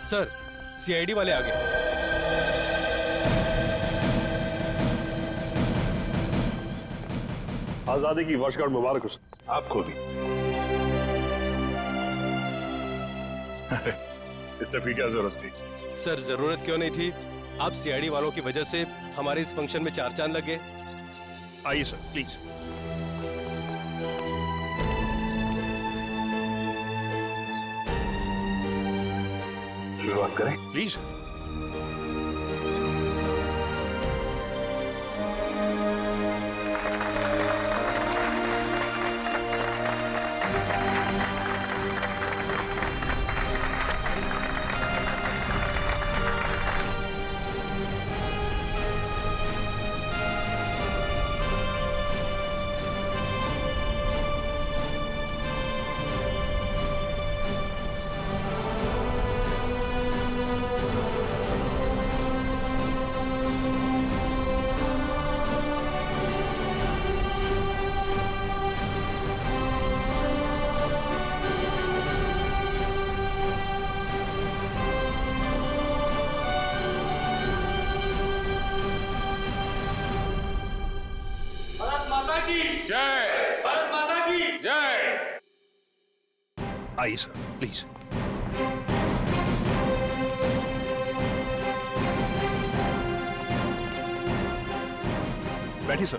Sir, CID वाले आ गए। आजादी की वर्षगांठ मुबारक हो। आपको भी। अरे इससे भी क्या जरूरत थी? सर, जरूरत क्यों नहीं थी? आप सीआईडी वालों की वजह से हमारे इस फंक्शन में चार चांद लग गए। आइए सर, प्लीज। शुरुआत करें? प्लीज। जय। भारत माता की जय। आइए सर, प्लीज। बैठिए सर।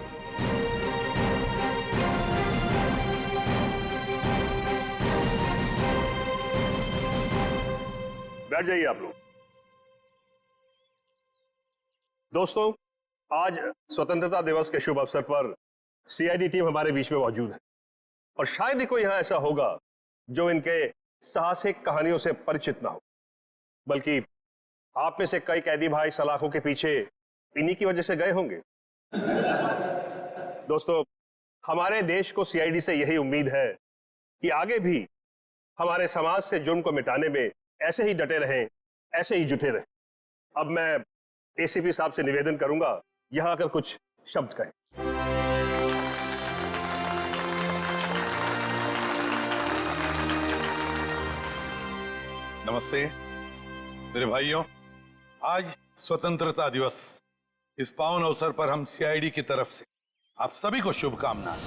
बैठ जाइए आप लोग। दोस्तों, आज स्वतंत्रता दिवस के शुभ अवसर पर सीआईडी टीम हमारे बीच में मौजूद है और शायद ही कोई यहां ऐसा होगा जो इनके साहसिक कहानियों से परिचित ना हो, बल्कि आप में से कई कैदी भाई सलाखों के पीछे इन्हीं की वजह से गए होंगे। दोस्तों, हमारे देश को सीआईडी से यही उम्मीद है कि आगे भी हमारे समाज से जुर्म को मिटाने में ऐसे ही डटे रहें, ऐसे ही जुटे रहें। अब मैं एसीपी साहब से निवेदन करूंगा यहां आकर कुछ शब्द कहें। नमस्ते मेरे भाइयों, आज स्वतंत्रता दिवस, इस पावन अवसर पर हम सीआईडी की तरफ से आप सभी को शुभकामनाएं।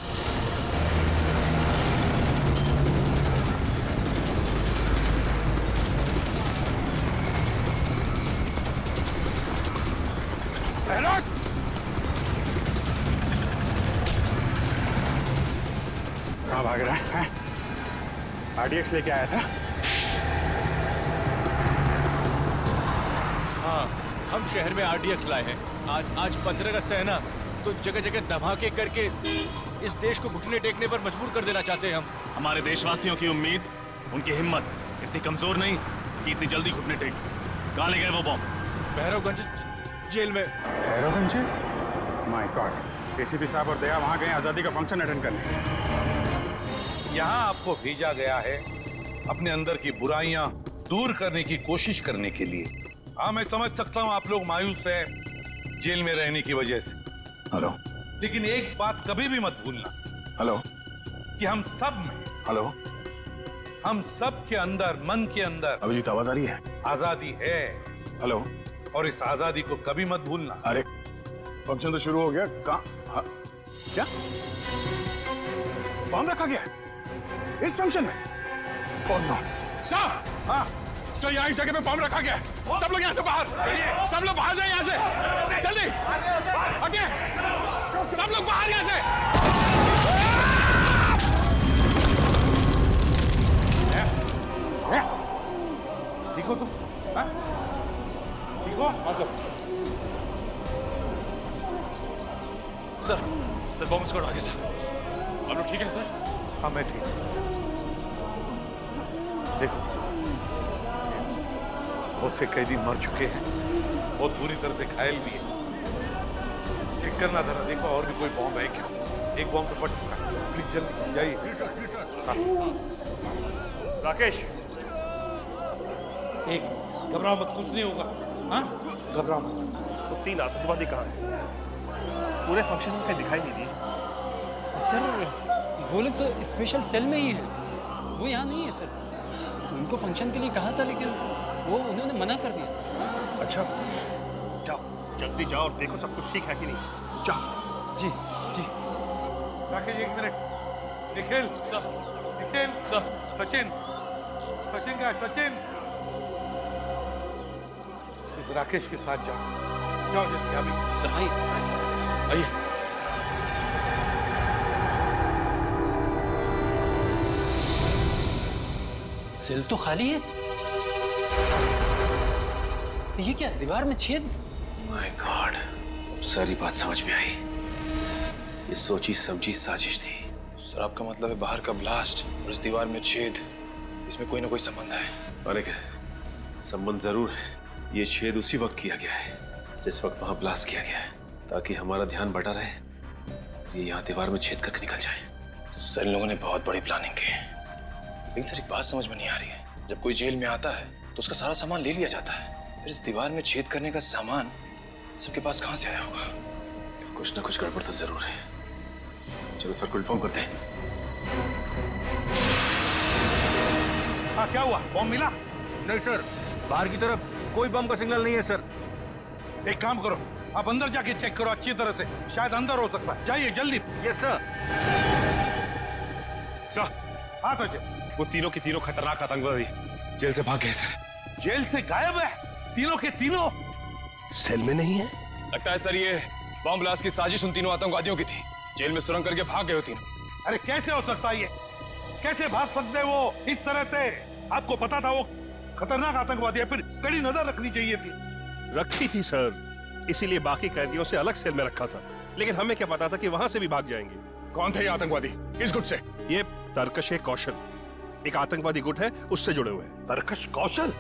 कहाँ भाग रहा है? आरडीएक्स लेके आया था। हाँ, हम शहर में आरडीएक्स लाए हैं। आज 15 अगस्त है ना, तो जगह जगह धमाके करके इस देश को घुटने टेकने पर मजबूर कर देना चाहते हैं हम। हमारे देशवासियों की उम्मीद, उनकी हिम्मत इतनी कमजोर नहीं कि इतनी जल्दी घुटने टेक। कहाँ ले गए वो बॉम्ब? भैरवगंज जेल में। भैरवगंज? My God. एसीपी साहब और दया वहां गए आजादी का फंक्शन अटेंड करने। यहाँ आपको भेजा गया है अपने अंदर की बुराइयां दूर करने की कोशिश करने के लिए। हाँ, मैं समझ सकता हूँ आप लोग मायूस हैं जेल में रहने की वजह से। हेलो। लेकिन एक बात कभी भी मत भूलना। हेलो। कि हम सब में, हेलो। हम सब के अंदर, मन के अंदर अभिजीत, आवाज आ रही है? आजादी है। हेलो। और इस आजादी को कभी मत भूलना। अरे फंक्शन तो शुरू हो गया। क्या बॉम्ब रखा गया है इस फंक्शन में? Oh no sir. हाँ सर, यहाँ इस जगह पे बॉम्ब रखा गया है। सब लोग यहाँ से बाहर, सब लोग बाहर जाए यहाँ से, जल्दी आगे, सब लोग बाहर यहाँ से। ठीक हो तुम? ठीक हो? हाँ सर। सर बॉम्ब स्क्वाड आगे सर। आप लोग ठीक है सर? हाँ मैं ठीक हूँ। देखो, बहुत से कैदी मर चुके हैं, बहुत बुरी तरह से घायल भी है। चेक करना जरा, देखो और भी कोई बॉम्ब है क्या? एक बॉम्ब तो फट चुका है। प्लीज जल्दी जाइए। जी सर, जी सर। हाँ। राकेश, एक घबराओ मत, कुछ नहीं होगा। हाँ, घबराओ मत। तो 3 आतंकवादी कहाँ हैं? पूरे फंक्शन में कहीं दिखाई नहीं दी। सर वो लोग तो स्पेशल सेल में ही है, वो यहाँ नहीं है सर। उनको फंक्शन के लिए कहा था लेकिन वो उन्होंने मना कर दिया सर। अच्छा, जाओ जल्दी जाओ और देखो सब कुछ ठीक है कि नहीं। जाओ। जी जी। राकेश एक minute. Nikhil sir Nikhil sir Sachin Sachin का है, सचिन इस राकेश के साथ जाओ जाओ जल्दी अभी। सर आइए। सेल तो खाली है। ये क्या, दीवार में छेद? माय गॉड, अब सारी बात समझ में आई। ये सोची समझी साजिश थी। सर आपका मतलब है बाहर का ब्लास्ट और इस दीवार में छेद, इसमें कोई ना कोई संबंध है? अरे संबंध जरूर है। ये छेद उसी वक्त किया गया है जिस वक्त वहां ब्लास्ट किया गया है, ताकि हमारा ध्यान बटा रहे, ये यहाँ दीवार में छेद करके निकल जाए। सर इन लोगों ने बहुत बड़ी प्लानिंग की है। लेकिन सर एक बात समझ में नहीं आ रही है, जब कोई जेल में आता है तो उसका सारा सामान ले लिया जाता है, फिर इस दीवार में छेद करने का सामान सबके पास कहाँ से आया होगा? कुछ ना कुछ गड़बड़ तो जरूर है। चलो सर को इन्फॉर्म करते हैं। हाँ क्या हुआ, बॉम्ब मिला? नहीं सर, बाहर की तरफ कोई बम का सिग्नल नहीं है सर। एक काम करो, आप अंदर जाके चेक करो अच्छी तरह से, शायद अंदर हो सकता है। जाइए जल्दी। Yes sir. सर हाँ तो वो तीनों के तीनों खतरनाक आतंकवादी जेल से भाग गए सर। जेल से गायब है तीनों के तीनों? सेल में नहीं है? लगता है सर ये बॉम्ब ब्लास्ट की साजिश उन तीनों आतंकवादियों की थी। जेल में सुरंग करके भाग गए हो तीनों। अरे कैसे हो सकता है ये? कैसे भाग सकते हैं वो इस तरह से? आपको पता था वो खतरनाक आतंकवादी है, फिर कड़ी नजर रखनी चाहिए थी। रखी थी सर, इसीलिए बाकी कैदियों से अलग सेल में रखा था। लेकिन हमें क्या पता था कि वहां से भी भाग जाएंगे। कौन थे ये आतंकवादी, किस गुट से? ये तरकश कौशल एक आतंकवादी गुट है, उससे जुड़े हुए हैं। तरकश कौशल?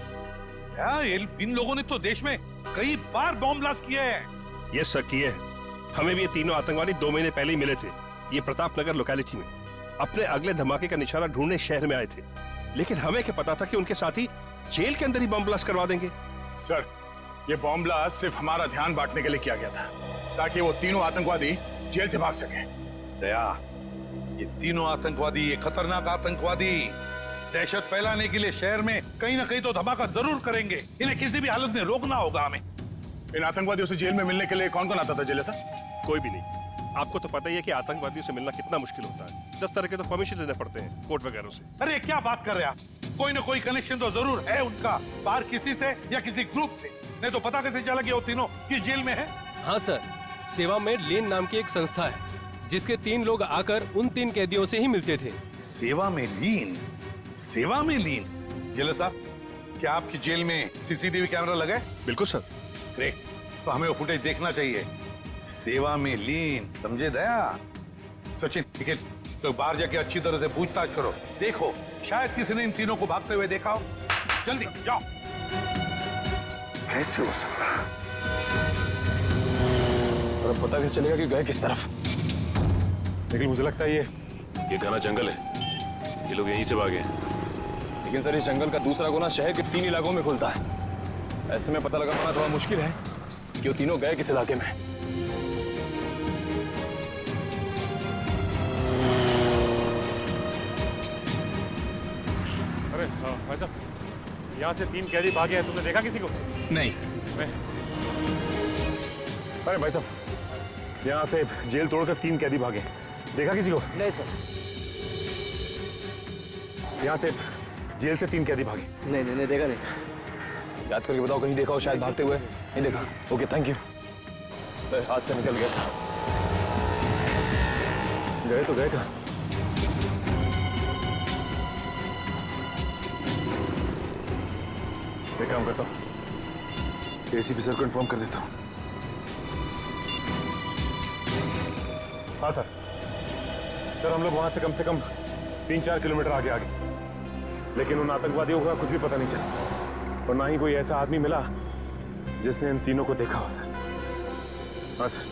यार इन लोगों ने तो देश में कई बार बॉम्ब ब्लास्ट किए हैं। ये सर किए हैं। हमें भी ये तीनों आतंकवादी 2 महीने पहले ही मिले थे, ये प्रताप नगर लोकेलिटी में। अपने अगले धमाके का निशाना ढूंढने शहर में आए थे, लेकिन हमें क्या पता था कि उनके साथी जेल के अंदर ही बम ब्लास्ट करवा देंगे। सर ये बॉम्ब ब्लास्ट सिर्फ हमारा ध्यान बांटने के लिए किया गया था, ताकि वो तीनों आतंकवादी जेल से भाग सके। दया, ये तीनों आतंकवादी, ये खतरनाक आतंकवादी दहशत फैलाने के लिए शहर में कहीं ना कहीं तो धमाका जरूर करेंगे। इन्हें किसी भी हालत में रोकना होगा हमें। इन आतंकवादियों से जेल में मिलने के लिए कौन कौन आता था जेल सर? कोई भी नहीं। आपको तो पता ही है कि आतंकवादियों से मिलना कितना मुश्किल होता है। 10 तरह के तो परमिशन लेने पड़ते हैं कोर्ट वगैरह से। अरे क्या बात कर रहे हैं आप? कोई ना कोई कनेक्शन तो जरूर है उनका, बाहर किसी से या किसी ग्रुप से। नहीं तो पता कैसे चला कि वो तीनों किस जेल में है? हाँ सर, सेवा में लीन नाम की एक संस्था है, जिसके 3 लोग आकर उन 3 कैदियों से ही मिलते थे। सेवा में लीन? सेवा में लीन? जेलर साहब, क्या आपकी जेल में सीसीटीवी कैमरा लगा है? बिल्कुल सर। ग्रेट, तो हमें वो फुटेज देखना चाहिए। सेवा में लीन, समझे दया? सचिन, ठीक है, तो बाहर जाके अच्छी तरह से पूछताछ करो। देखो शायद किसी ने इन तीनों को भागते हुए देखा हो। जल्दी जाओ। कैसे हो सकता है? सर पता कैसे चलेगा कि गए किस तरफ? लेकिन मुझे लगता है ये घना जंगल है, ये लोग यहीं से भागे हैं। लेकिन सर इस जंगल का दूसरा कोना शहर के 3 इलाकों में खुलता है। ऐसे में पता लगा पाना थोड़ा मुश्किल है कि वो तीनों गए किस इलाके में। अरे भाई साहब, यहाँ से 3 कैदी भागे हैं, तुमने देखा किसी को? नहीं। अरे भाई साहब, यहाँ से जेल तोड़कर 3 कैदी भागे, देखा किसी को? नहीं सर। यहाँ से जेल से 3 कैदी भागे? नहीं देखा नहीं। याद करके बताओ, कहीं देखा हो शायद भागते हुए? नहीं देखा? Okay thank you. हाथ से निकल गया था। गए तो गए कहाँ? एक काम करता हूँ, एसीपी सर को इन्फॉर्म कर देता हूँ। हाँ सर, हम लोग वहां से कम 3-4 किलोमीटर आगे, लेकिन उन आतंकवादियों का कुछ भी पता नहीं चला, और ना ही कोई ऐसा आदमी मिला जिसने इन तीनों को देखा हो सर। हाँ सर,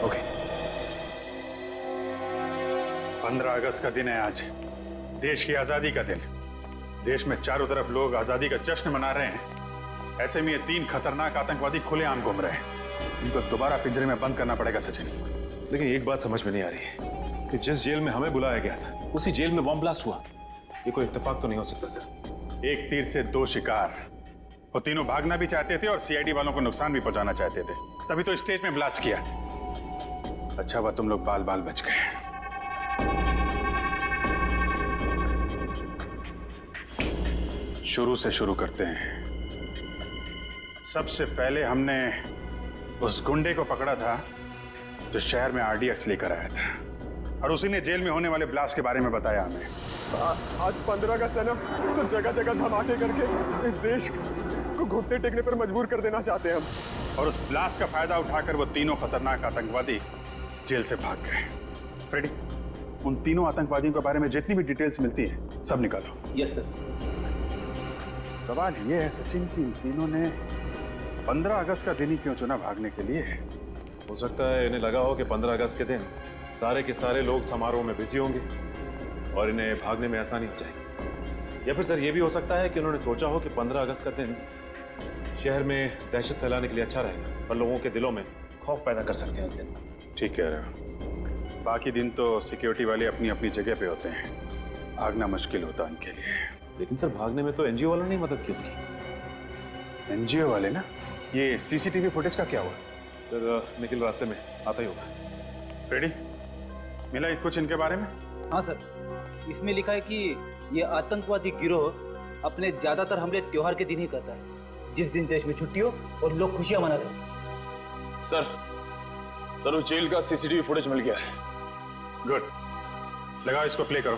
ओके। 15 अगस्त का दिन है आज, देश की आजादी का दिन। देश में चारों तरफ लोग आजादी का जश्न मना रहे हैं। ऐसे में ये 3 खतरनाक आतंकवादी खुलेआम घूम रहे हैं। इनको दोबारा पिंजरे में बंद करना पड़ेगा सचिन। लेकिन एक बात समझ में नहीं आ रही है कि जिस जेल में हमें बुलाया गया था, उसी जेल में बॉम्ब ब्लास्ट हुआ। ये कोई इत्तेफाक तो नहीं हो सकता सर। एक तीर से 2 शिकार। वो तीनों भागना भी चाहते थे और सीआईडी वालों को नुकसान भी पहुंचाना चाहते थे, तभी तो स्टेज में ब्लास्ट किया। अच्छा हुआ तुम लोग बाल बाल बच गए। शुरू से शुरू करते हैं। सबसे पहले हमने उस गुंडे को पकड़ा था जो शहर में आरडीएक्स लेकर आया था, और उसी ने जेल में होने वाले ब्लास्ट के बारे में बताया हमें। आज 15 अगस्त है ना, तो जगह जगह धमाके करके इस देश को घुटने टेकने पर मजबूर कर देना चाहते हैं हम। और उस ब्लास्ट का फायदा उठाकर वो तीनों खतरनाक आतंकवादी जेल से भाग गए। फ्रेडी, उन तीनों आतंकवादियों के बारे में जितनी भी डिटेल्स मिलती हैं सब निकालो। Yes sir. सवाल ये है सचिन कि इन तीनों ने 15 अगस्त का दिन ही क्यों चुना भागने के लिए? हो सकता है इन्हें लगा हो कि 15 अगस्त के दिन सारे के सारे लोग समारोह में बिजी होंगे और इन्हें भागने में आसानी हो जाएगी। या फिर सर ये भी हो सकता है कि उन्होंने सोचा हो कि 15 अगस्त का दिन शहर में दहशत फैलाने के लिए अच्छा रहेगा और लोगों के दिलों में खौफ पैदा कर सकते हैं इस दिन। ठीक कह रहे हो। बाकी दिन तो सिक्योरिटी वाले अपनी अपनी जगह पे होते हैं, भागना मुश्किल होता है उनके लिए। लेकिन सर भागने में तो एनजीओ वालों ने मदद की उनकी। एनजीओ वाले ना? ये सीसीटीवी फुटेज का क्या हुआ? सर निखिल रास्ते में आता ही होगा। फ्रेडी, मिला कुछ इनके बारे में? हाँ सर, इसमें लिखा है कि ये आतंकवादी गिरोह अपने ज्यादातर हमले त्योहार के दिन ही करता है, जिस दिन देश में छुट्टी हो और लोग खुशियां मना रहे हैं। सर उस जेल का सीसीटीवी फुटेज मिल गया है। गुड, लगाओ इसको, प्ले करो।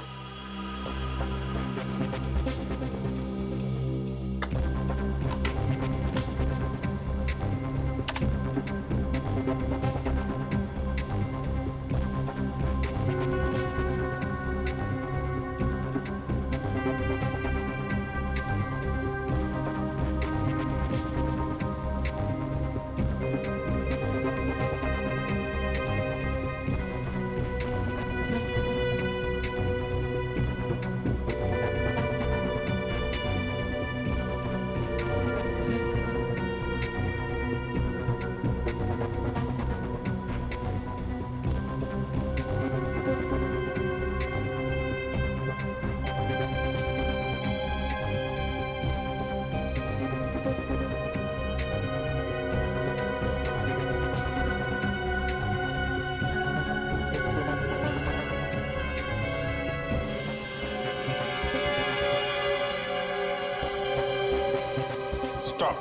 स्टॉप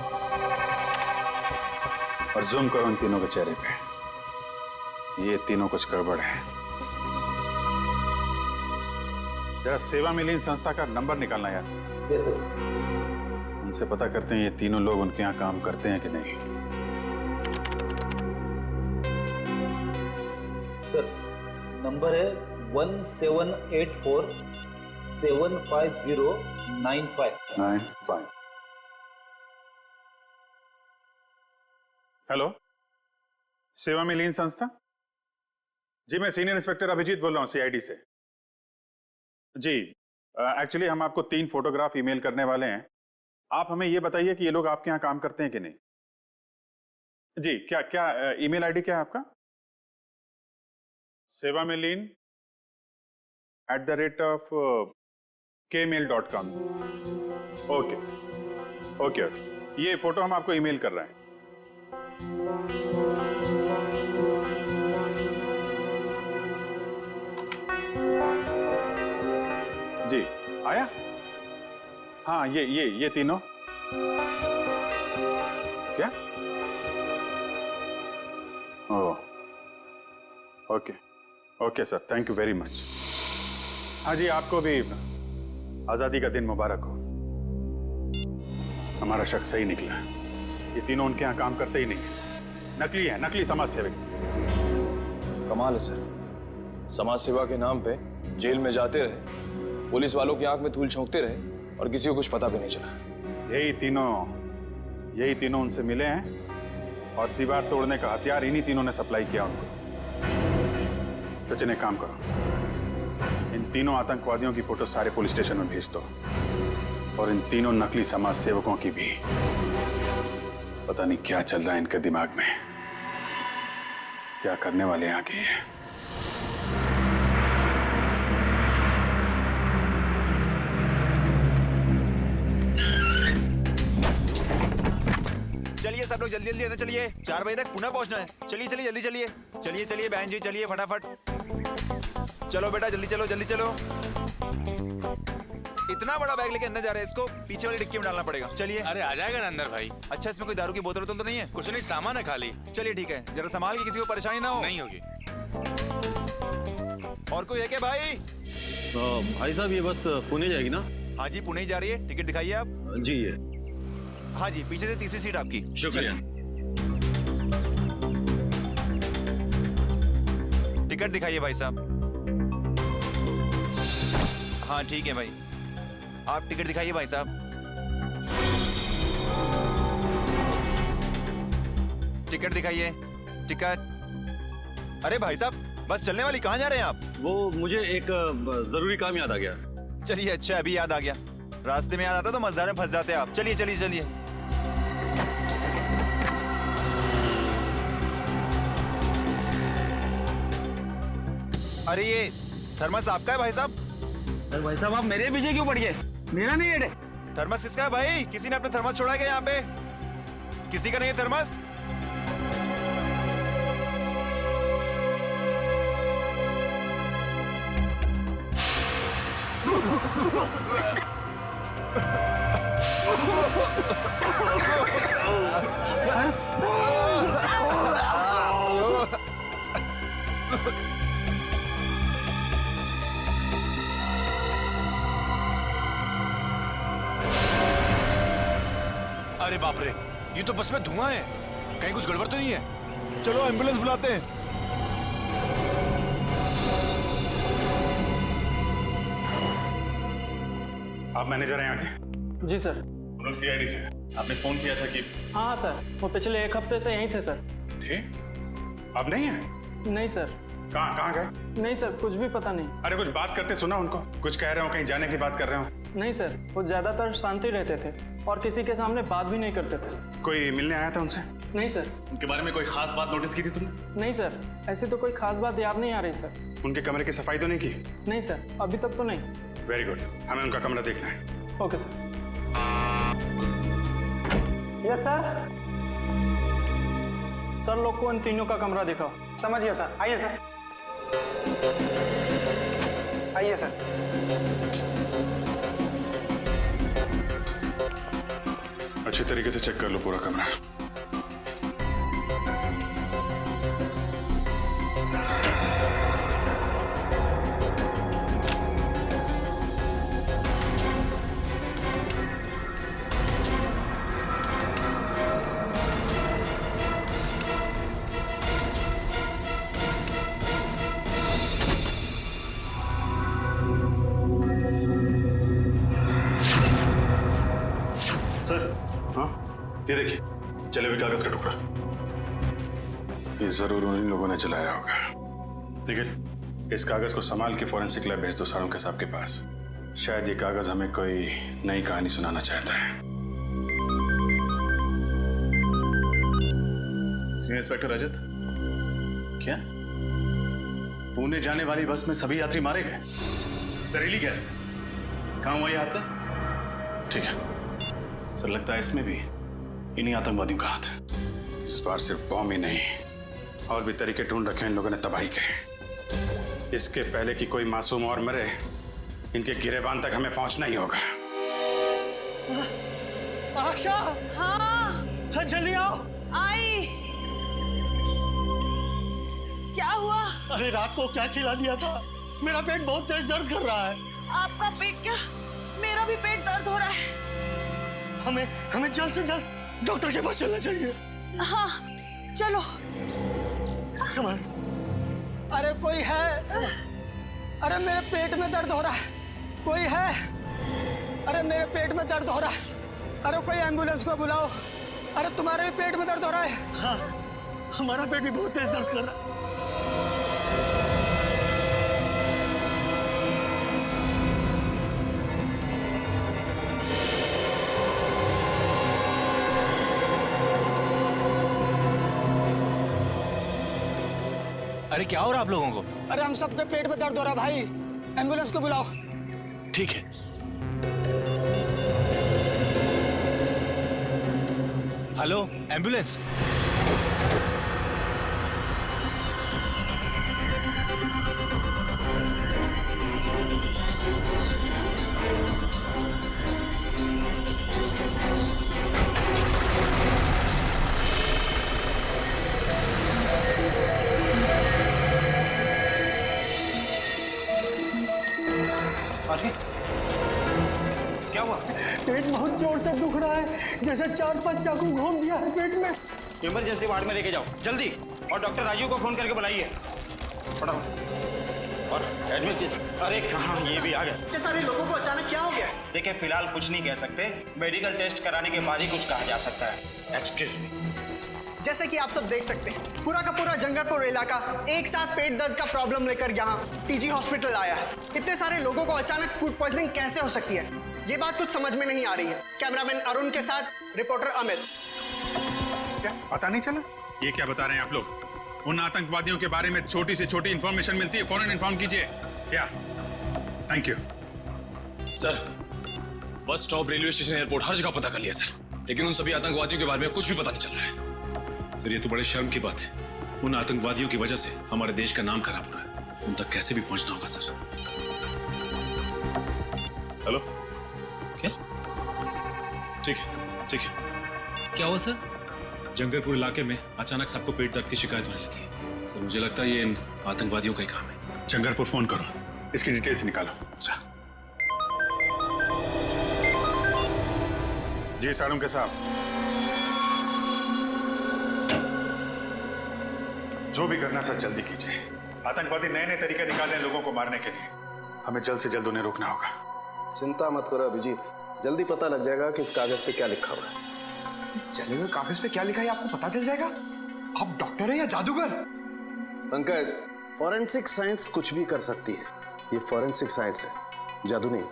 और जूम करो इन तीनों के चेहरे पे। ये तीनों कुछ गड़बड़ है। जरा सेवा में लीन संस्था का नंबर निकालना यार। Yes sir. उनसे पता करते हैं ये तीनों लोग उनके यहाँ काम करते हैं कि नहीं। सर नंबर है 1784 75095। हेलो, सेवा में लीन संस्था? जी मैं सीनियर इंस्पेक्टर अभिजीत बोल रहा हूँ सीआईडी से। जी एक्चुअली हम आपको 3 फोटोग्राफ ईमेल करने वाले हैं। आप हमें ये बताइए कि ये लोग आपके यहाँ काम करते हैं कि नहीं। जी क्या क्या ईमेल आईडी क्या है आपका? सेवा में लीन @kmail.com। ओके ओके, ये फोटो हम आपको ईमेल कर रहे हैं। जी आया? हाँ ये तीनों क्या? Oh okay okay sir, thank you very much. हाँ जी, आपको भी आजादी का दिन मुबारक हो। हमारा शक सही निकला, ये तीनों उनके यहाँ काम करते ही नहीं, नकली हैं, नकली समाज सेवक। कमाल है सर, समाज सेवा के नाम पे जेल में जाते रहे, पुलिस वालों की आंख में धूल झोंकते रहे और किसी को कुछ पता भी नहीं चला। यही तीनों उनसे मिले हैं और दीवार तोड़ने का हथियार इन्हीं तीनों ने सप्लाई किया उनको। सचिन एक काम करो, इन तीनों आतंकवादियों की फोटो सारे पुलिस स्टेशन में भेज दो और इन तीनों नकली समाज सेवकों की भी। पता नहीं क्या चल रहा है इनके दिमाग में, क्या करने वाले हैं आगे। चलिए सब लोग जल्दी जल्दी अंदर चलिए, 4 बजे तक पुनः पहुंचना है। चलिए चलिए जल्दी चलिए, चलिए चलिए बहन जी चलिए फटाफट। चलो बेटा जल्दी चलो जल्दी चलो। इतना बड़ा बैग लेके अंदर जा रहे हैं, इसको पीछे वाली डिक्की में डालना पड़ेगा। चलिए। अरे आ जाएगा ना अंदर भाई। अच्छा इसमें कोई दारू की बोतल तो नहीं है? कुछ नहीं, सामान है खाली। चलिए ठीक है, जरा संभाल के, किसी को परेशानी ना हो। नहीं होगी। और कोई है क्या भाई? भाई साहब ये बस पुणे जाएगी ना? हाँ जी पुणे ही जा रही है, टिकट दिखाइए आप। जी ये। हाँ जी पीछे से तीसरी सीट आपकी। शुक्रिया। टिकट दिखाइए भाई साहब। हाँ ठीक है भाई, आप टिकट दिखाइए भाई साहब। टिकट दिखाइए, टिकट। अरे भाई साहब बस चलने वाली, कहाँ जा रहे हैं आप? वो मुझे एक जरूरी काम याद आ गया। चलिए अच्छा अभी याद आ गया, रास्ते में याद आता तो मजेदार में फंस जाते आप। चलिए चलिए चलिए। अरे ये थर्मस आपका है भाई साहब? अरे भाई साहब आप मेरे पीछे क्यों पड़ गए? मेरा नहीं है। थर्मस किसका है भाई? किसी ने अपना थर्मस छोड़ा क्या यहाँ पे? किसी का नहीं है थर्मस? अरे बाप रे, ये तो बस में धुआं है, कहीं कुछ गड़बड़ तो नहीं है? चलो एम्बुलेंस बुलाते हैं। आप मैनेजर हैं यहाँ के? जी सर। हम लोग सीआईडी से। आपने फोन किया था कि? हाँ सर, वो पिछले 1 हफ्ते से यहीं थे सर। थे? अब नहीं है? नहीं सर। कहाँ गए? नहीं सर, कुछ भी पता नहीं। अरे कुछ बात करते सुना उनको, कुछ कह रहे हो, कहीं जाने की बात कर रहे हो? नहीं सर, वो ज्यादातर शांति रहते थे और किसी के सामने बात भी नहीं करते थे। कोई मिलने आया था उनसे? नहीं सर। उनके बारे में कोई खास बात नोटिस की थी तुमने? नहीं सर, ऐसी तो कोई खास बात याद नहीं आ रही सर। उनके कमरे की सफाई तो नहीं की? नहीं सर, अभी तक तो नहीं। वेरी गुड, हमें उनका कमरा देखना है। Okay sir. Yes sir. Sir लोग को इन तीनों का कमरा दिखाओ। समझ गया सर, आइए सर। आइए सर। अच्छी तरीके से चेक कर लो पूरा कमरा। सर हाँ ये देखिए, जले हुए कागज का टुकड़ा। ये जरूर उन्हीं लोगों ने जलाया होगा। निखिल, इस कागज को संभाल के फॉरेंसिक लैब भेज दो सारुंके साहब के पास। शायद ये कागज हमें कोई नई कहानी सुनाना चाहता है। सीनियर इंस्पेक्टर रजत, क्या पुणे जाने वाली बस में सभी यात्री मारे गए? जहरीली गैस? कहाँ हुआ ये हादसा? ठीक है सर, लगता है इसमें भी इन्हीं आतंकवादियों का हाथ है। इस बार सिर्फ बॉम्ब ही नहीं, और भी तरीके ढूंढ रखे हैं इन लोगों ने तबाही के। इसके पहले कि कोई मासूम और मरे, इनके गिरेबान तक हमें पहुंचना ही होगा। आशा! हाँ जल्दी आओ। आई। क्या हुआ? अरे रात को क्या खिला दिया था? मेरा पेट बहुत तेज दर्द कर रहा है। आपका पेट क्या? मेरा भी पेट दर्द हो रहा है। हमें जल्द से जल्द डॉक्टर के पास चलना चाहिए। हाँ चलो। संभाल। अरे कोई है? अरे मेरे पेट में दर्द हो रहा है, कोई है? अरे मेरे पेट में दर्द हो रहा है, अरे कोई एम्बुलेंस को बुलाओ। अरे तुम्हारे भी पेट में दर्द हो रहा है? हाँ हमारा पेट भी बहुत तेज दर्द कर रहा है। अरे क्या हो रहा है आप लोगों को? अरे हम सबके पेट में दर्द हो रहा है भाई, एम्बुलेंस को बुलाओ। ठीक है। Hello, ambulance. क्या हुआ? पेट बहुत जोर से दुख रहा है, जैसे 4-5 चाकू घोंप दिया है पेट में। इमरजेंसी वार्ड में लेके जाओ जल्दी, और डॉक्टर राजू को फोन करके बुलाइए फटाफट, और एडमिट कीजिए। अरे कहाँ, ये भी आ गए। इतने सारे लोगों को अचानक क्या हो गया? देखिए फिलहाल कुछ नहीं कह सकते, मेडिकल टेस्ट कराने के बाद ही कुछ कहा जा सकता है। Excuse me. जैसे कि आप सब देख सकते हैं, पूरा का पूरा जंगलपुर इलाका एक साथ पेट दर्द का प्रॉब्लम लेकर यहाँ टीजी हॉस्पिटल आया है। इतने सारे लोगों को अचानक फूड पॉइजनिंग कैसे हो सकती है, ये बात कुछ समझ में नहीं आ रही है। कैमरामैन अरुण के साथ रिपोर्टर अमित। क्या पता नहीं चला? ये क्या बता रहे हैं आप लोग? उन आतंकवादियों के बारे में छोटी से छोटी इंफॉर्मेशन मिलती है, फौरन इन्फॉर्म कीजिए। क्या? Thank you sir, bus stop, railway station, airport, हर जगह पता कर लिया सर, लेकिन उन सभी आतंकवादियों के बारे में कुछ भी पता नहीं चल रहा है। सर ये तो बड़े शर्म की बात है। उन आतंकवादियों की वजह से हमारे देश का नाम खराब हो रहा है। उन तक कैसे भी पहुंचना होगा सर। हेलो, क्या? ठीक है, ठीक है। क्या हुआ सर? जंगलपुर इलाके में अचानक सबको पेट दर्द की शिकायत होने लगी है। सर मुझे लगता है ये इन आतंकवादियों का ही काम है। जंगलपुर फोन करो, इसकी डिटेल्स निकालो। अच्छा जी साड़ुंके साहब, जो भी करना सर जल्दी कीजिए। आतंकवादी नए नए तरीके निकाले हैं लोगों को मारने के लिए, हमें जल्द से जल्द उन्हें रोकना होगा। चिंता मत करो अभिजीत, जल्दी पता लग जाएगा कि इस कागज पे क्या लिखा हुआ है। इस जले हुए कागज पे क्या लिखा है आपको पता चल जाएगा। आप डॉक्टर हैं या जादूगर? पंकज, फॉरेंसिक साइंस कुछ भी कर सकती है। ये फॉरेंसिक साइंस है, जादू नहीं।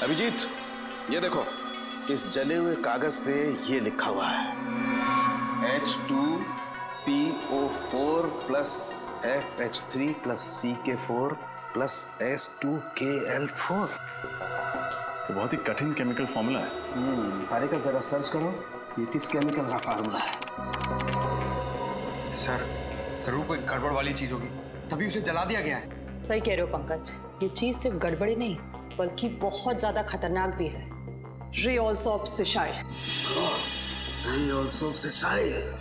अभिजीत, ये देखो, इस जले हुए कागज पे ये लिखा हुआ है H2PO4 plus FH3 plus CK4 plus S2KL4। तो बहुत ही कठिन केमिकल फॉर्मूला है। तारे का जरा सर्च करो, ये किस केमिकल का फॉर्मूला है। सर जरूर कोई गड़बड़ वाली चीज होगी, तभी उसे जला दिया गया है। सही कह रहे हो पंकज, ये चीज सिर्फ गड़बड़ी नहीं बल्कि बहुत ज्यादा खतरनाक भी है। रियोल्सोप्सिसाइल। रियोल्सोप्सिसाइल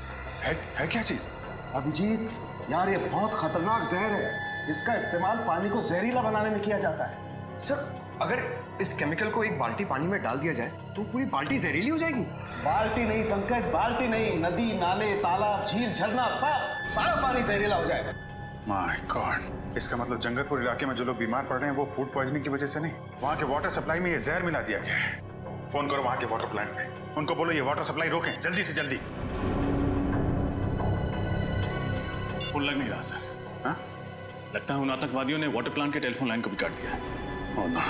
है क्या चीज? अभिजीत यार, ये बहुत खतरनाक जहर है। इसका इस्तेमाल पानी को जहरीला बनाने में किया जाता है। सर अगर इस केमिकल को एक बाल्टी पानी में डाल दिया जाए तो पूरी बाल्टी जहरीली हो जाएगी। बाल्टी नहीं पंकज, बाल्टी नहीं, नदी, नाले, तालाब, झील, झरना, सब सारा पानी जहरीला हो जाएगा। माय गॉड, इसका मतलब जंगलपुर इलाके में जो लोग बीमार पड़ रहे हैं वो फूड पॉइजनिंग की वजह से नहीं, वहाँ के वाटर सप्लाई में ये जहर मिला दिया गया है। फोन करो वहाँ के वाटर प्लांट में, उनको बोलो ये वाटर सप्लाई रोकें जल्दी से जल्दी। फोन लग नहीं रहा सर। हाँ, लगता है उन आतंकवादियों ने वाटर प्लांट के टेलीफोन लाइन को भी काट दिया है। ओह नो,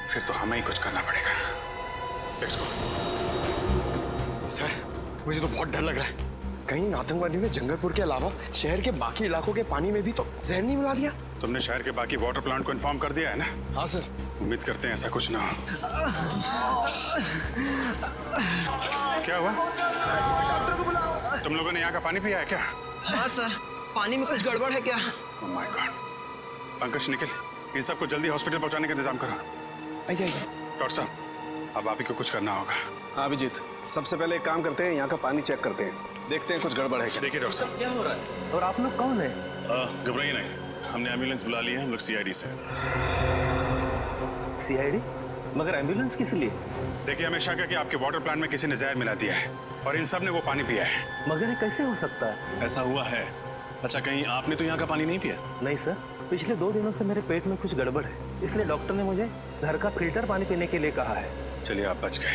फिर तो हमें ही कुछ करना पड़ेगा। Let's go. सर मुझे तो बहुत डर लग रहा है, कहीं आतंकवादियों ने जंगलपुर के अलावा शहर के बाकी इलाकों के पानी में भी तो जहर नहीं मिला दिया। तुमने शहर के बाकी वाटर प्लांट को इन्फॉर्म कर दिया है ना? हाँ सर। उम्मीद करते हैं ऐसा कुछ ना हो। क्या हुआ? तुम लोगों ने यहाँ का पानी पिया है क्या? हाँ सर, पानी में कुछ गड़बड़ है क्या? Oh my god. Pankaj, Nikhil, इन सबको जल्दी हॉस्पिटल पहुंचाने का इंतजाम करो। आइए। डॉक्टर साहब, अब आप ही को कुछ करना होगा। हाँ अभिजीत, सबसे पहले एक काम करते हैं, यहाँ का पानी चेक करते हैं, देखते हैं कुछ गड़बड़ है क्या। देखिए डॉक्टर साहब, क्या हो रहा है? और आप लोग कौन है? घबराइए नहीं, हमने एम्बुलेंस बुला ली है, हम लोग CID से। CID? मगर एम्बुलेंस किस लिए? देखिए, हमें शक है कि आपके वाटर प्लांट में किसी ने जहर मिला दिया है और इन सब ने वो पानी पिया है। मगर ये कैसे हो सकता है? ऐसा हुआ है। अच्छा, कहीं आपने तो यहाँ का पानी नहीं पिया? नहीं सर, पिछले 2 दिनों से मेरे पेट में कुछ गड़बड़ है, इसलिए डॉक्टर ने मुझे घर का फिल्टर पानी पीने के लिए कहा है। चलिए, आप बच गए।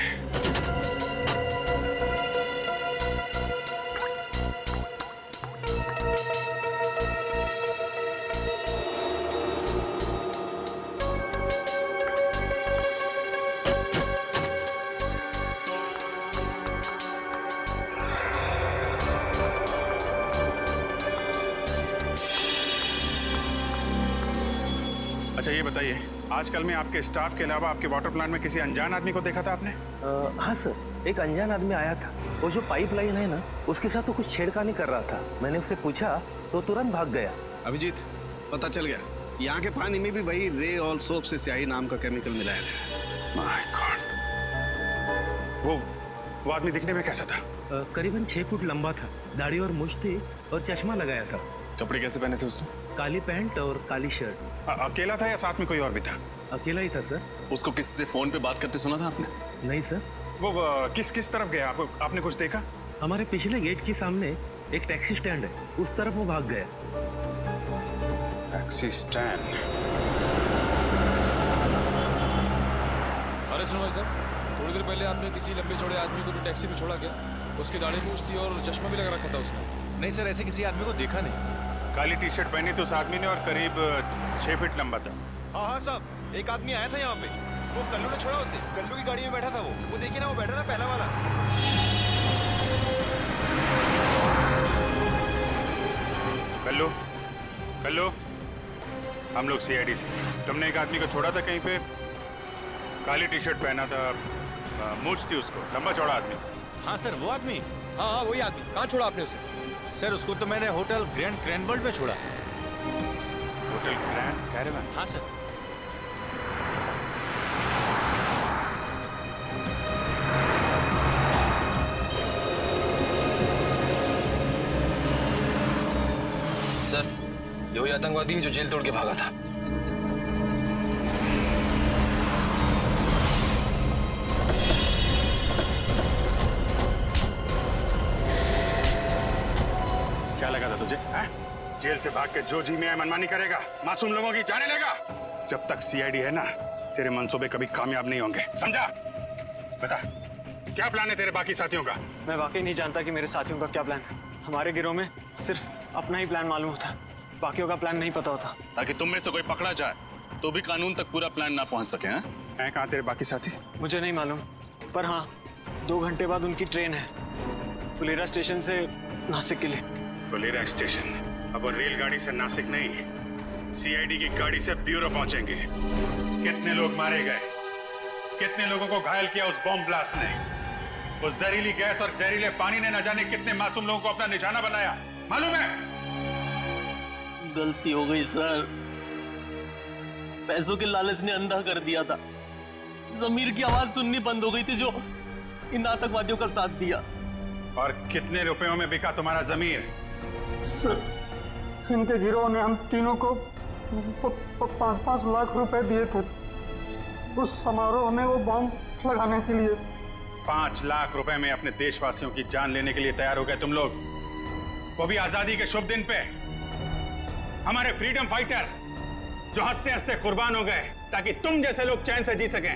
अच्छा, ये बताइए आजकल में आपके स्टाफ के अलावा आपके वाटर प्लांट में किसी अनजान आदमी को देखा था आपने? हाँ सर, एक अनजान आदमी आया था। वो जो पाइपलाइन है ना, उसके साथ वो कुछ छेड़खानी कर रहा था। मैंने उससे पूछा तो तुरंत भाग गया। अभिजीत, पता चल गया, यहाँ के पानी में भी वही रे ऑल सोप से स्याही नाम का केमिकल मिलाया गया। My God. वो आदमी दिखने में कैसा था? करीबन 6 फुट लंबा था, दाढ़ी और मूंछ थी और चश्मा लगाया था। कपड़े कैसे पहने थे उसने? काली पैंट और काली शर्ट। अकेला था या साथ में कोई और भी था? अकेला ही था सर। उसको किसी से फोन पे बात करते सुना था आपने? नहीं सर। वो किस तरफ गया? आपने कुछ देखा? हमारे पिछले गेट के सामने एक टैक्सी स्टैंड है, उस तरफ वो भाग गया। Taxi stand? अरे सुनो भाई साहब, थोड़ी देर पहले आपने किसी लंबे चौड़े आदमी को टैक्सी में छोड़ा क्या? उसकी दाढ़ी मूंछ थी और चश्मा भी लगा रखा था उसने। नहीं सर, ऐसे किसी आदमी को देखा नहीं। काली टी शर्ट पहनी थी उस आदमी ने और करीब 6 फीट लंबा था। हाँ साहब, एक आदमी आया था यहाँ पे। वो कल्लू ने छोड़ा उसे। कल्लू की गाड़ी में बैठा था वो देखिए ना, वो बैठा ना पहला वाला। कल्लू, कल्लू, हम लोग CID से। तुमने एक आदमी को छोड़ा था कहीं पे, काली टी शर्ट पहना था, मूंछ थी उसको, लंबा चौड़ा आदमी। हाँ सर, वो आदमी। हाँ, वही आदमी। कहाँ छोड़ा आपने उसे? सर, उसको तो मैंने होटल ग्रैंड क्रैनबर्ट में छोड़ा। Hotel grand caravan? हाँ सर। सर, ये वही आतंकवादी है जो जेल तोड़ के भागा था। क्या लगा था तुझे? जेल से भाग के जो जी में मनमानी करेगा, मासूम लोगों की जाने लेगा। जब तक CID है ना, तेरे मंसूबे कभी कामयाब नहीं होंगे, समझा? बता, क्या प्लान है तेरे बाकी साथियों का? मैं वाकई नहीं जानता कि मेरे साथियों का क्या प्लान है। हमारे गिरोह में सिर्फ अपना ही प्लान मालूम होता, बाकियों का प्लान नहीं पता होता। ताकि तुम में से कोई पकड़ा जाए तो भी कानून तक पूरा प्लान ना पहुंच सके। हैं कहाँ तेरे बाकी साथी? मुझे नहीं मालूम, पर हाँ, 2 घंटे बाद उनकी ट्रेन है फुलेरा स्टेशन से नासिक के लिए। फुलेरा स्टेशन? अब वो रेलगाड़ी से नासिक नहीं, CID की गाड़ी से ब्यूरो पहुंचेंगे। कितने लोग मारे गए, कितने लोगों को घायल किया उस बॉम्ब ब्लास्ट ने। वो जहरीली गैस और जहरीले पानी ने न जाने कितने मासूम लोगों को अपना निशाना बनाया, मालूम है? गलती हो गई सर, पैसों के लालच ने अंधा कर दिया था। जमीर की आवाज सुननी बंद हो गई थी जो इन आतंकवादियों का साथ दिया। और कितने रुपयों में बिका तुम्हारा जमीर? सर, इनके गिरोह ने हम तीनों को 5-5 लाख रुपए दिए थे उस समारोह में वो बॉम्ब लगाने के लिए। 5 लाख रुपए में अपने देशवासियों की जान लेने के लिए तैयार हो गए तुम लोग, वो भी आजादी के शुभ दिन पे। हमारे फ्रीडम फाइटर जो हंसते हंसते कुर्बान हो गए ताकि तुम जैसे लोग चैन से जी सकें।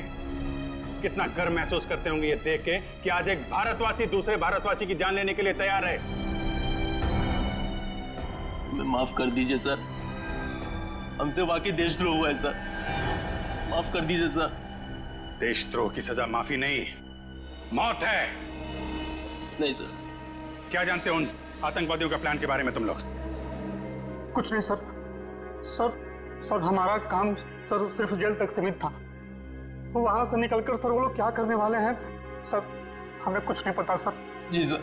कितना गर्व महसूस करते होंगे ये देख के कि आज एक भारतवासी दूसरे भारतवासी की जान लेने के लिए तैयार है। माफ कर दीजिए सर, हमसे वाकई देशद्रोह हुआ है सर, माफ कर दीजिए सर। देशद्रोह की सजा माफी नहीं, मौत है। नहीं सर। क्या जानते हो उन आतंकवादियों का प्लान के बारे में तुम लोग? कुछ नहीं सर। सर हमारा काम सर सिर्फ जेल तक सीमित था। वहां से निकलकर सर वो लोग क्या करने वाले हैं सर, हमें कुछ नहीं पता सर। जी सर।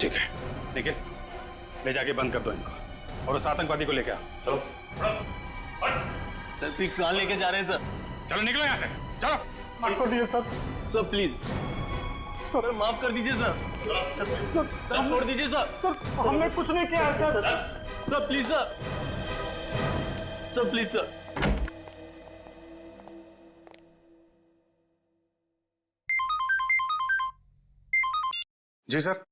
ठीक है, निखिल ले जाके बंद कर दो इनको और उस आतंकवादी को लेके आओ। चलो सर, पिक जान लेके जा रहे हैं सर। चलो निकलो यहाँ से, चलो। माफ कर दीजिए सर। सर प्लीज सर, माफ कर दीजिए सर। सर छोड़ दीजिए सर। सर हमने कुछ नहीं किया sir. Sir please sir, sir please sir. जी सर।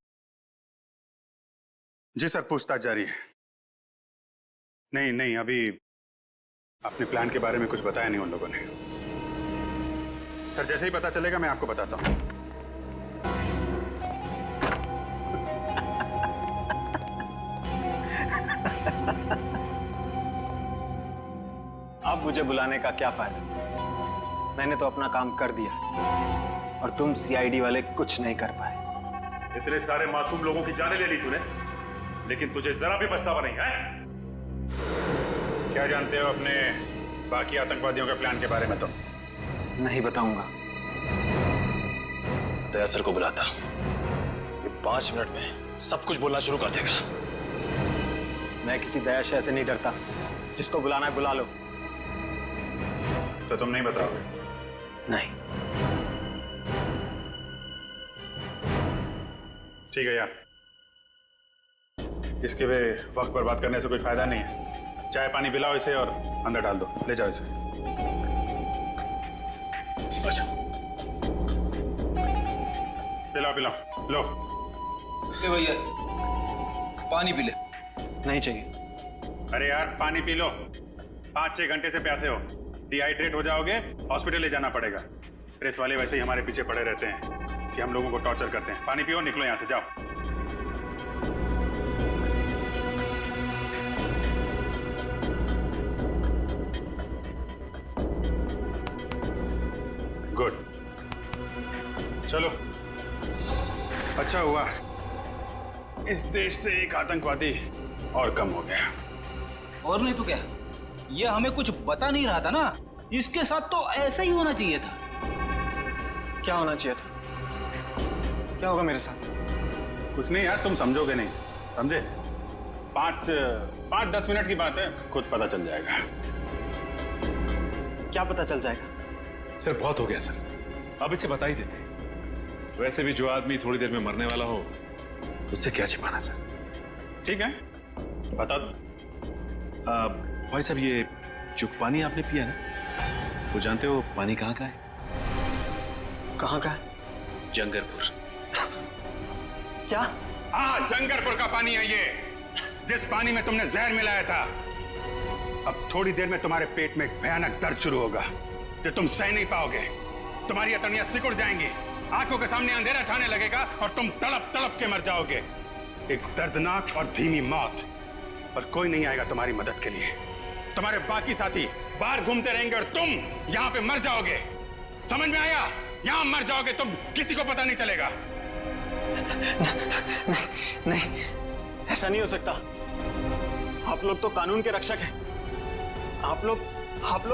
जी सर, पूछताछ जारी है। नहीं अभी अपने प्लान के बारे में कुछ बताया नहीं उन लोगों ने। सर जैसे ही पता चलेगा मैं आपको बताता हूं। अब मुझे बुलाने का क्या फायदा? मैंने तो अपना काम कर दिया और तुम CID वाले कुछ नहीं कर पाए। इतने सारे मासूम लोगों की जानें ले ली तूने, लेकिन तुझे जरा भी पछतावा नहीं है? क्या जानते हो अपने बाकी आतंकवादियों के प्लान के बारे में तो नहीं बताऊंगा। दया सर को बुलाता, ये 5 मिनट में सब कुछ बोलना शुरू कर देगा। मैं किसी दया शय से नहीं डरता, जिसको बुलाना है बुला लो। तो तुम नहीं बताओगे? नहीं। ठीक है यार, इसके वे वक्त पर बात करने से कोई फायदा नहीं है। चाय पानी पिलाओ इसे और अंदर डाल दो, ले जाओ इसे। अच्छा, पिलाओ पिलाओ, लो। ले भैया, पानी पी ले। नहीं चाहिए। अरे यार पानी पी लो, 5-6 घंटे से प्यासे हो, डिहाइड्रेट हो जाओगे, हॉस्पिटल ले जाना पड़ेगा। प्रेस वाले वैसे ही हमारे पीछे पड़े रहते हैं कि हम लोगों को टॉर्चर करते हैं। पानी पियो, निकलो यहां से, जाओ। गुड, चलो। अच्छा हुआ इस देश से एक आतंकवादी और कम हो गया। और नहीं तो क्या, ये हमें कुछ बता नहीं रहा था ना, इसके साथ तो ऐसा ही होना चाहिए था। क्या होना चाहिए था? क्या होगा मेरे साथ? कुछ नहीं यार, तुम समझोगे नहीं, समझे? 5-10 मिनट की बात है, खुद पता चल जाएगा। क्या पता चल जाएगा? सर बहुत हो गया सर, अब इसे बता ही देते। वैसे भी जो आदमी थोड़ी देर में मरने वाला हो, उससे क्या छिपाना सर। ठीक है, बता दो। भाई साहब, ये जो पानी आपने पिया ना, वो जानते हो पानी कहाँ का है? कहाँ का है? जंगरपुर। क्या? हाँ, जंगरपुर का पानी है ये, जिस पानी में तुमने जहर मिलाया था। अब थोड़ी देर में तुम्हारे पेट में एक भयानक दर्द शुरू होगा जो तुम सह नहीं पाओगे। तुम्हारी अतड़ियां सिकुड़ जाएंगी, आंखों के सामने अंधेरा छाने लगेगा और तुम तड़प तड़प के मर जाओगे। एक दर्दनाक और धीमी मौत, और कोई नहीं आएगा तुम्हारी मदद के लिए। तुम्हारे बाकी साथी बाहर घूमते रहेंगे और तुम यहां पे मर जाओगे। समझ में आया? यहां मर जाओगे तुम, किसी को पता नहीं चलेगा। नहीं, ऐसा नहीं हो सकता। आप लोग तो कानून के रक्षक हैं। आप लोग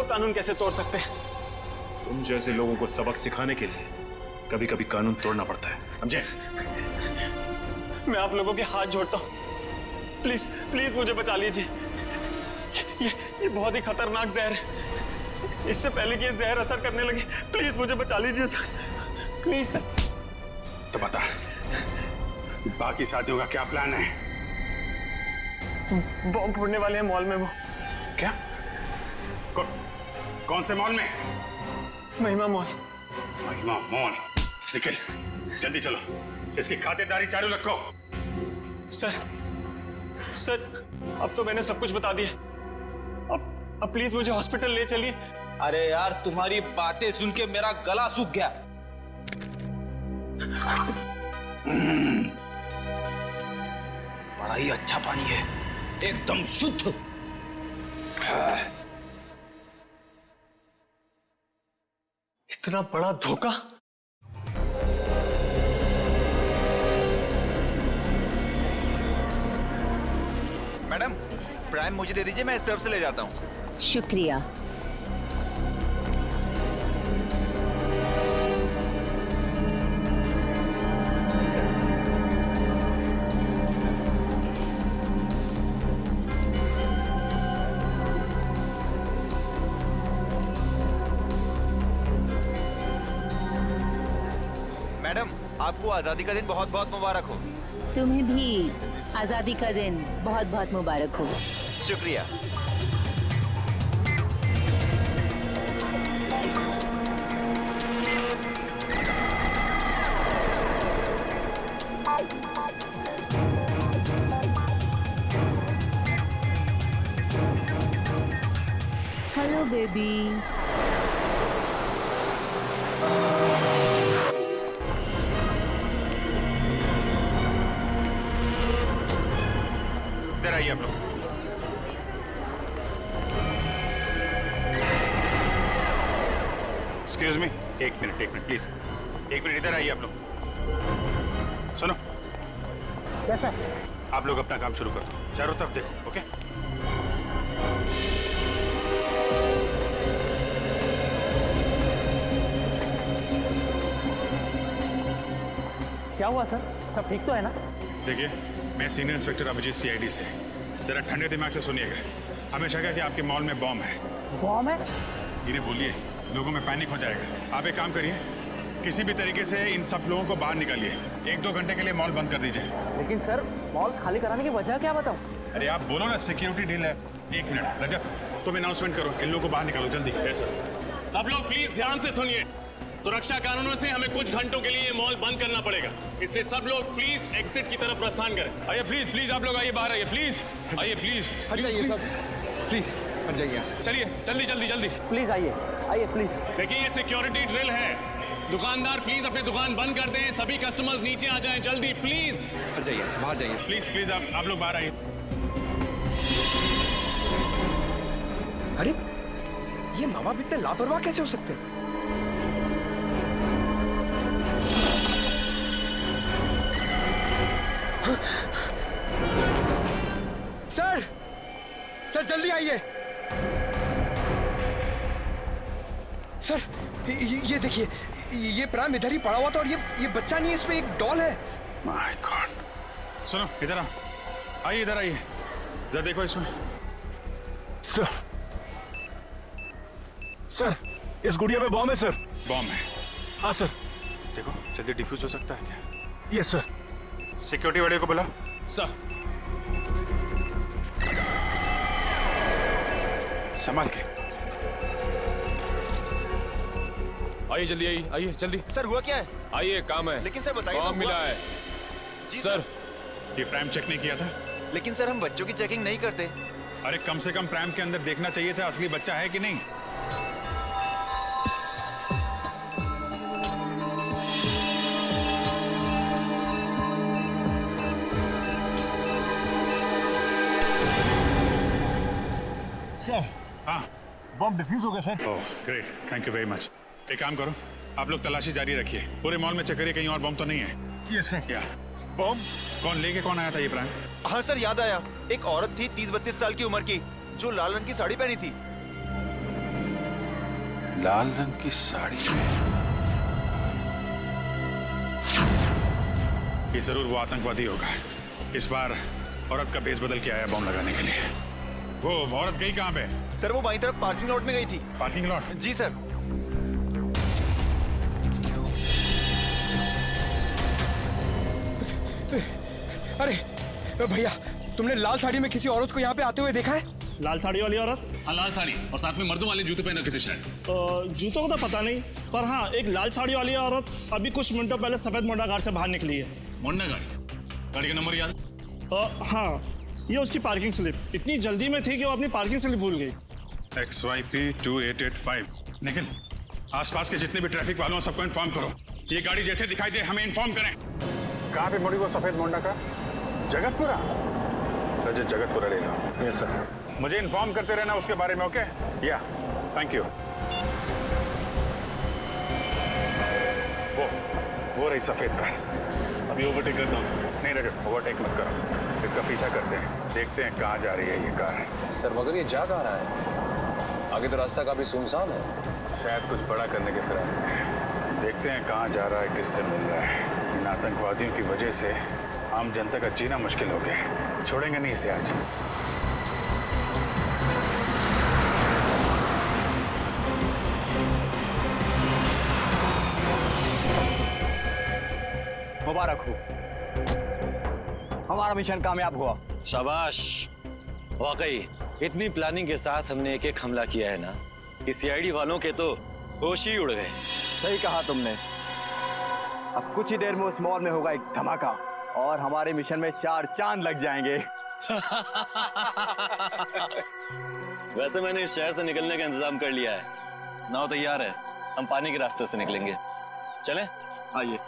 कानून कैसे तोड़ सकते हैं? तुम जैसे लोगों को सबक सिखाने के लिए कभी कभी कानून तोड़ना पड़ता है, समझे? मैं आप लोगों के हाथ जोड़ता हूं, प्लीज प्लीज मुझे बचा लीजिए। ये बहुत ही खतरनाक जहर है। इससे पहले कि ये जहर असर करने लगे, प्लीज मुझे बचा लीजिए सर, प्लीज सर। तो बता, बाकी साथियों का क्या प्लान है? बॉम्ब फोड़ने वाले हैं मॉल में वो। क्या? कौन से मॉल में? महिमा मॉल। महिमा मॉल? निखिल, जल्दी चलो, इसकी खातिरदारी चालू रखो। सर, अब तो मैंने सब कुछ बता दिया। अब प्लीज मुझे हॉस्पिटल ले चलिए। अरे यार, तुम्हारी बातें सुन के मेरा गला सूख गया। बड़ा ही अच्छा पानी है, एकदम शुद्ध। इतना बड़ा धोखा। मैडम, प्राइम मुझे दे दीजिए, मैं इस तरफ से ले जाता हूँ। शुक्रिया। मैडम, आपको आजादी का दिन बहुत बहुत मुबारक हो। तुम्हें भी आजादी का दिन बहुत बहुत मुबारक हो। शुक्रिया। Hello baby. इधर आइए आप लोग। एक्सक्यूज मी, एक मिनट प्लीज, एक मिनट इधर आइए आप लोग। सुनो। कैसा? आप लोग अपना काम शुरू करो, चारों तरफ देखो, ओके? क्या हुआ सर? सब ठीक तो है ना? देखिए, मैं सीनियर इंस्पेक्टर अभिजीत सीआईडी से। जरा ठंडे दिमाग से सुनिएगा। हमें शक है कि आपके मॉल में बॉम्ब है। बॉम्ब है? धीरे बोलिए, लोगों में पैनिक हो जाएगा। आप एक काम करिए, किसी भी तरीके से इन सब लोगों को बाहर निकालिए। 1-2 घंटे के लिए मॉल बंद कर दीजिए। लेकिन सर, मॉल खाली कराने की वजह क्या बताऊं? अरे आप बोलो ना, सिक्योरिटी डील है। 1 मिनट, रजत तुम अनाउंसमेंट करो, इन लोगों को बाहर निकालो जल्दी। सब लोग प्लीज ध्यान से सुनिए। सुरक्षा कारणों से हमें कुछ घंटों के लिए ये मॉल बंद करना पड़ेगा, इसलिए सब लोग प्लीज एग्जिट की तरफ प्रस्थान करें। आइए प्लीज, प्लीज आप लोग आइए, बाहर आइए प्लीज, आइए प्लीज। हट जाइए सब, प्लीज हट जाइए यहाँ से। चलिए जल्दी जल्दी जल्दी। प्लीज आइए, आइए प्लीज। देखिए ये सिक्योरिटी ड्रिल है। दुकानदार प्लीज अपनी दुकान बंद कर दें, सभी कस्टमर्स नीचे आ जाएं जल्दी प्लीज। हट जाइए, बाहर जाइए प्लीज प्लीज, आप लोग बाहर आइए। अरे ये माँ बाप इतने लापरवाह कैसे हो सकते हैं? सर, सर जल्दी आइए। सर ये देखिए, ये प्राइम इधर ही पड़ा हुआ था और ये बच्चा नहीं है, इसमें एक डॉल है। My God. सुनो इधर आओ, आइए इधर आइए, जरा देखो इसमें। सर, इस गुड़िया में बॉम्ब है सर। बॉम्ब है? हाँ सर। देखो जल्दी डिफ्यूज हो सकता है क्या? Yes sir. सिक्योरिटी वाले को बुला। सर संभाल के आइए, जल्दी आइए, आइए जल्दी। सर हुआ क्या है? आइए, काम है। लेकिन सर बताइए। बॉम्ब मिला है। जी सर, ये प्राइम चेक नहीं किया था? लेकिन सर हम बच्चों की चेकिंग नहीं करते। अरे कम से कम प्राइम के अंदर देखना चाहिए था असली बच्चा है कि नहीं। सर, हाँ बॉम्ब डिफ्यूज हो गया sir. Oh great, thank you very much. एक काम करो, आप लोग तलाशी जारी रखिए, पूरे मॉल में चेक करिए कहीं और बॉम्ब तो नहीं है। Yes sir. क्या बॉम्ब? कौन लेके कौन आया था ये प्राइम? हाँ सर याद आया, एक औरत थी 30-32 साल की उम्र की, जो लाल रंग की साड़ी पहनी थी। लाल रंग की साड़ी? ये जरूर वो आतंकवादी होगा। इस बार औरत का भेस बदल के आया बॉम्ब लगाने के लिए। वो औरत गई कहाँ पे? सर वो बाईं तरफ पार्किंग लॉट में गई थी। Parking lot? जी सर। अरे भैया, तुमने लाल साड़ी में किसी औरत को यहाँ पे आते हुए देखा है? लाल साड़ी वाली औरत? हाँ लाल साड़ी, और साथ में मर्दों वाले जूते पहन रखे थे शायद। जूतों को तो पता नहीं, पर हाँ एक लाल साड़ी वाली औरत अभी कुछ मिनटों पहले सफेद मोंडा कार से बाहर निकली है। मोंडा गाड़ी? गाड़ी का नंबर याद? हाँ, ये उसकी पार्किंग स्लिप। इतनी जल्दी में थी कि वो अपनी पार्किंग स्लिप भूल गई। XYP 2885। निखिल, आसपास के जितने भी ट्रैफिक वालों हैं सबको इन्फॉर्म करो। ये गाड़ी जैसे दिखाई दे हमें इन्फॉर्म करें। कहाँ पे मुड़ी वो सफेद मोंडा का? जगतपुरा? रजत, जगतपुरा ले लो। Yes sir. मुझे इन्फॉर्म करते रहना उसके बारे में, ओके? या थैंक यू। वो रही सफेद कार। अभी ओवरटेक करता हूँ सर। नहीं रजत, ओवरटेक मत करो, इसका पीछा करते हैं, देखते हैं कहाँ जा रही है ये कार। सर मगर ये जा कहाँ रहा है? आगे तो रास्ता काफी सुनसान है। शायद कुछ बड़ा करने के फिराक में। देखते हैं कहाँ जा रहा है, किससे मिल रहा है। इन आतंकवादियों की वजह से आम जनता का जीना मुश्किल हो गया। छोड़ेंगे नहीं इसे आज। मुबारक हो, हमारा मिशन कामयाब हुआ। शाबाश। वाकई इतनी प्लानिंग के साथ हमने एक हमला किया है ना कि सीआईडी वालों के तो होश ही उड़ गए। सही कहा तुमने। अब कुछ ही देर में उस मॉल में होगा एक धमाका और हमारे मिशन में 4 चांद लग जाएंगे। वैसे मैंने इस शहर से निकलने का इंतजाम कर लिया है। नाव तैयार है, हम पानी के रास्ते से निकलेंगे। चलें? आइए।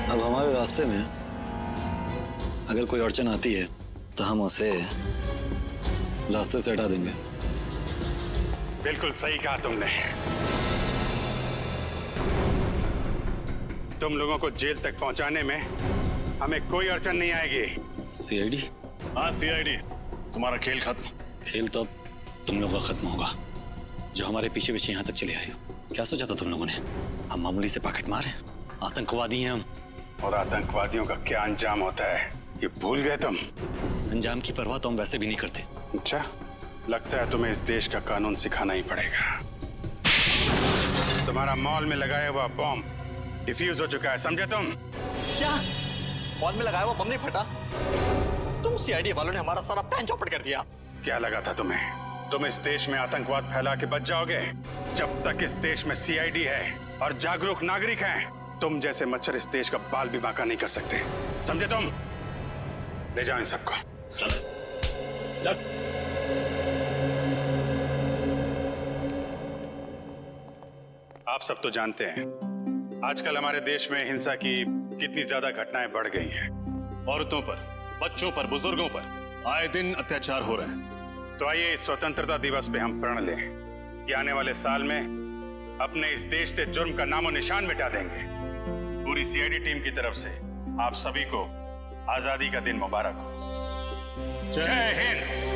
अब हमारे रास्ते में अगर कोई अड़चन आती है तो हम उसे रास्ते से हटा देंगे। बिल्कुल सही कहा तुमने। तुम लोगों को जेल तक पहुंचाने में हमें कोई अड़चन नहीं आएगी। सीआईडी? हाँ सीआईडी। तुम्हारा खेल खत्म। खेल तो अब तुम लोगों का खत्म होगा, जो हमारे पीछे पीछे यहाँ तक चले आए हो। क्या सोचा था तुम लोगों ने? हम मामूली से पॉकेट मार हैं, आतंकवादी हैं हम। और आतंकवादियों का क्या अंजाम होता है ये भूल गए तुम? अंजाम की परवाह तो हम वैसे भी नहीं करते। अच्छा, लगता है तुम्हें इस देश का कानून सिखाना ही पड़ेगा। तुम्हारा मॉल में लगाया हुआ बॉम्ब डिफ्यूज हो चुका है, समझे तुम? क्या मॉल में लगाया हुआ बम नहीं फटा? तुम सीआईडी वालों ने हमारा सारा प्लान चौपट कर दिया। क्या लगा था तुम्हें? तुम इस देश में आतंकवाद फैला के बच जाओगे? जब तक इस देश में सीआईडी है और जागरूक नागरिक हैं, तुम जैसे मच्छर इस देश का बाल भी बांका नहीं कर सकते, समझे तुम? ले जाओ इन सबको। चल। आप सब तो जानते हैं आजकल हमारे देश में हिंसा की कितनी ज्यादा घटनाएं बढ़ गई हैं। औरतों पर, बच्चों पर, बुजुर्गों पर आए दिन अत्याचार हो रहे हैं। तो आइए इस स्वतंत्रता दिवस पे हम प्रण लें कि आने वाले साल में अपने इस देश से जुर्म का नामो निशान मिटा देंगे। पूरी सीआईडी टीम की तरफ से आप सभी को आजादी का दिन मुबारक हो। जय हिंद।